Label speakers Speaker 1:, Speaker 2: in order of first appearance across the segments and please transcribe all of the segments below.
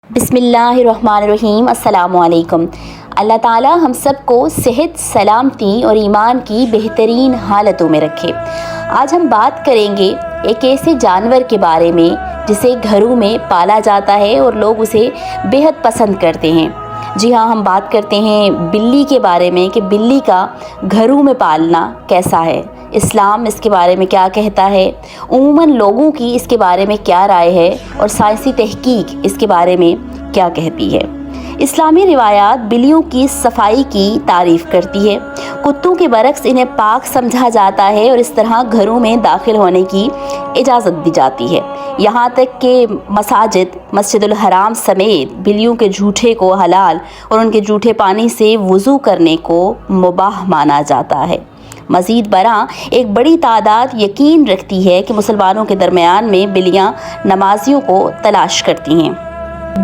Speaker 1: بسم اللہ الرحمن الرحیم۔ السلام علیکم۔ اللہ تعالیٰ ہم سب کو صحت، سلامتی اور ایمان کی بہترین حالتوں میں رکھے۔ آج ہم بات کریں گے ایک ایسے جانور کے بارے میں جسے گھروں میں پالا جاتا ہے اور لوگ اسے بہت پسند کرتے ہیں۔ جی ہاں، ہم بات کرتے ہیں بلی کے بارے میں کہ بلی کا گھروں میں پالنا کیسا ہے، اسلام اس کے بارے میں کیا کہتا ہے، عموماً لوگوں کی اس کے بارے میں کیا رائے ہے اور سائنسی تحقیق اس کے بارے میں کیا کہتی ہے۔ اسلامی روایات بلیوں کی صفائی کی تعریف کرتی ہے۔ کتوں کے برعکس انہیں پاک سمجھا جاتا ہے اور اس طرح گھروں میں داخل ہونے کی اجازت دی جاتی ہے۔ یہاں تک کہ مسجد الحرام سمیت بلیوں کے جھوٹے کو حلال اور ان کے جھوٹے پانی سے وضو کرنے کو مباح مانا جاتا ہے۔ مزید برآں ایک بڑی تعداد یقین رکھتی ہے کہ مسلمانوں کے درمیان میں بلیاں نمازیوں کو تلاش کرتی ہیں۔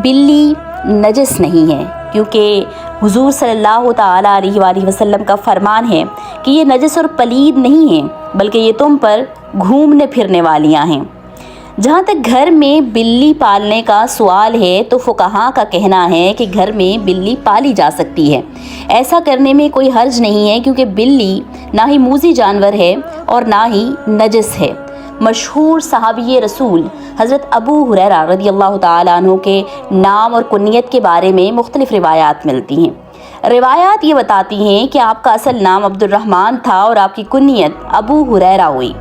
Speaker 1: بلی نجس نہیں ہے، کیونکہ حضور صلی اللہ تعالیٰ علیہ وآلہ وسلم کا فرمان ہے کہ یہ نجس اور پلید نہیں ہیں، بلکہ یہ تم پر گھومنے پھرنے والیاں ہیں۔ جہاں تک گھر میں بلی پالنے کا سوال ہے تو فقہاء کا کہنا ہے کہ گھر میں بلی پالی جا سکتی ہے۔ ایسا کرنے میں کوئی حرج نہیں ہے، کیونکہ بلی نہ ہی موذی جانور ہے اور نہ ہی نجس ہے۔ مشہور صحابی رسول حضرت ابو ہریرہ رضی اللہ تعالیٰ عنہ کے نام اور کنیت کے بارے میں مختلف روایات ملتی ہیں۔ روایات یہ بتاتی ہیں کہ آپ کا اصل نام عبد الرحمن تھا اور آپ کی کنیت ابو ہریرہ ہوئی۔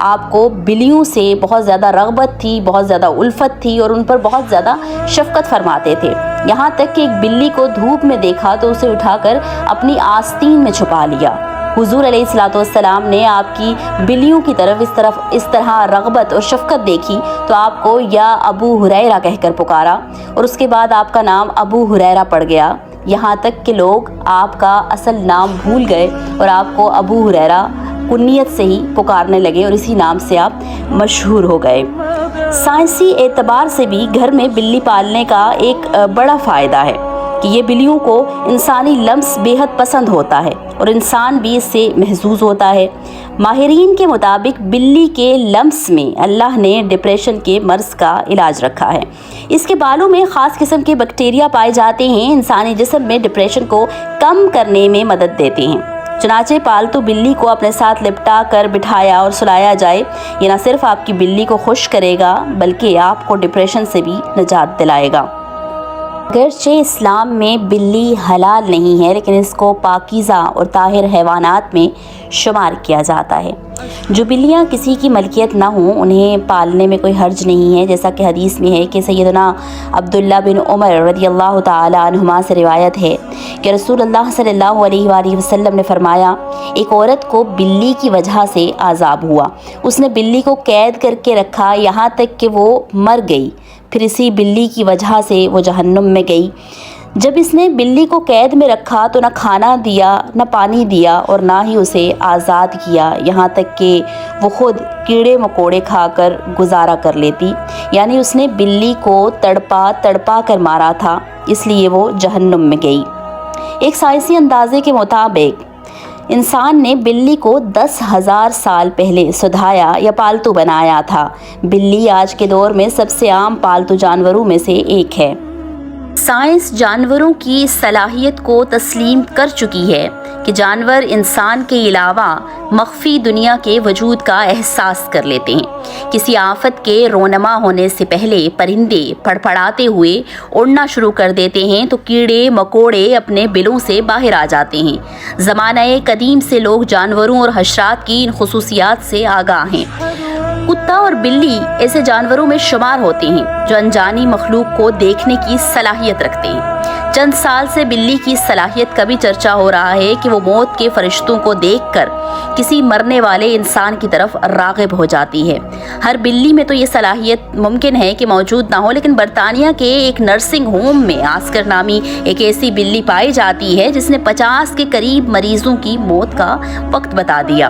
Speaker 1: آپ کو بلیوں سے بہت زیادہ رغبت تھی، بہت زیادہ الفت تھی اور ان پر بہت زیادہ شفقت فرماتے تھے، یہاں تک کہ ایک بلی کو دھوپ میں دیکھا تو اسے اٹھا کر اپنی آستین میں چھپا لیا۔ حضور علیہ الصلوۃ والسلام نے آپ کی بلیوں کی طرف اس طرح رغبت اور شفقت دیکھی تو آپ کو یا ابو ہریرہ کہہ کر پکارا اور اس کے بعد آپ کا نام ابو ہریرہ پڑ گیا، یہاں تک کہ لوگ آپ کا اصل نام بھول گئے اور آپ کو ابو ہریرہ کنیت سے ہی پکارنے لگے اور اسی نام سے آپ مشہور ہو گئے۔ سائنسی اعتبار سے بھی گھر میں بلی پالنے کا ایک بڑا فائدہ ہے کہ یہ بلیوں کو انسانی لمس بے حد پسند ہوتا ہے اور انسان بھی اس سے محظوظ ہوتا ہے۔ ماہرین کے مطابق بلی کے لمس میں اللہ نے ڈپریشن کے مرض کا علاج رکھا ہے۔ اس کے بالوں میں خاص قسم کے بیکٹیریا پائے جاتے ہیں، انسانی جسم میں ڈپریشن کو کم کرنے میں مدد دیتے ہیں۔ چنانچہ پالتو بلی کو اپنے ساتھ لپٹا کر بٹھایا اور سلایا جائے، یہ نہ صرف آپ کی بلی کو خوش کرے گا بلکہ آپ کو ڈپریشن سے بھی نجات دلائے گا۔ اگرچہ اسلام میں بلی حلال نہیں ہے، لیکن اس کو پاکیزہ اور طاہر حیوانات میں شمار کیا جاتا ہے۔ جو بلیاں کسی کی ملکیت نہ ہوں انہیں پالنے میں کوئی حرج نہیں ہے، جیسا کہ حدیث میں ہے کہ سیدنا عبداللہ بن عمر رضی اللہ تعالیٰ عنہما سے روایت ہے کہ رسول اللہ صلی اللہ علیہ وآلہ وسلم نے فرمایا، ایک عورت کو بلی کی وجہ سے عذاب ہوا، اس نے بلی کو قید کر کے رکھا یہاں تک کہ وہ مر گئی، پھر اسی بلی کی وجہ سے وہ جہنم میں گئی۔ جب اس نے بلی کو قید میں رکھا تو نہ کھانا دیا، نہ پانی دیا اور نہ ہی اسے آزاد کیا، یہاں تک کہ وہ خود کیڑے مکوڑے کھا کر گزارا کر لیتی، یعنی اس نے بلی کو تڑپا کر مارا تھا، اس لیے وہ جہنم میں گئی۔ ایک سائنسی اندازے کے مطابق انسان نے بلی کو 10,000 سال پہلے سدھایا یا پالتو بنایا تھا۔ بلی آج کے دور میں سب سے عام پالتو جانوروں میں سے ایک ہے۔ سائنس جانوروں کی صلاحیت کو تسلیم کر چکی ہے کہ جانور انسان کے علاوہ مخفی دنیا کے وجود کا احساس کر لیتے ہیں۔ کسی آفت کے رونما ہونے سے پہلے پرندے پھڑپھڑاتے ہوئے اڑنا شروع کر دیتے ہیں تو کیڑے مکوڑے اپنے بلوں سے باہر آ جاتے ہیں۔ زمانہ قدیم سے لوگ جانوروں اور حشرات کی ان خصوصیات سے آگاہ ہیں۔ کتا اور بلی ایسے جانوروں میں شمار ہوتے ہیں جو انجانی مخلوق کو دیکھنے کی صلاحیت رکھتے ہیں۔ چند سال سے بلی کی صلاحیت کا بھی چرچا ہو رہا ہے کہ وہ موت کے فرشتوں کو دیکھ کر کسی مرنے والے انسان کی طرف راغب ہو جاتی ہے۔ ہر بلی میں تو یہ صلاحیت ممکن ہے کہ موجود نہ ہو، لیکن برطانیہ کے ایک نرسنگ ہوم میں آسکر نامی ایک ایسی بلی پائی جاتی ہے جس نے 50 کے قریب مریضوں کی موت کا وقت بتا دیا۔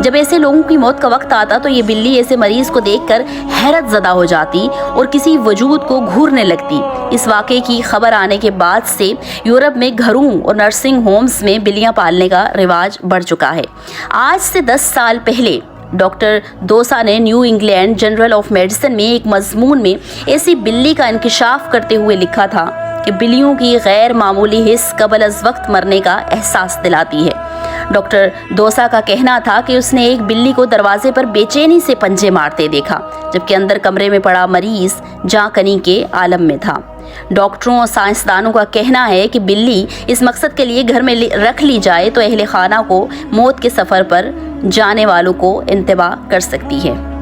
Speaker 1: جب ایسے لوگوں کی موت کا وقت آتا تو یہ بلی ایسے مریض کو دیکھ کر حیرت زدہ ہو جاتی اور کسی وجود کو گھورنے لگتی۔ اس واقعے کی خبر آنے کے بعد سے یورپ میں گھروں اور نرسنگ ہومز میں بلیاں پالنے کا رواج بڑھ چکا ہے۔ آج سے 10 سال پہلے ڈاکٹر دوسا نے New England Journal of Medicine میں ایک مضمون میں ایسی بلی کا انکشاف کرتے ہوئے لکھا تھا کہ بلیوں کی غیر معمولی حس قبل از وقت مرنے کا احساس دلاتی ہے۔ ڈاکٹر دوسا کا کہنا تھا کہ اس نے ایک بلی کو دروازے پر بے چینی سے پنجے مارتے دیکھا، جبکہ اندر کمرے میں پڑا مریض جاں کنی کے عالم میں تھا۔ ڈاکٹروں اور سائنسدانوں کا کہنا ہے کہ بلی اس مقصد کے لیے گھر میں رکھ لی جائے تو اہل خانہ کو موت کے سفر پر جانے والوں کو انتباہ کر سکتی ہے۔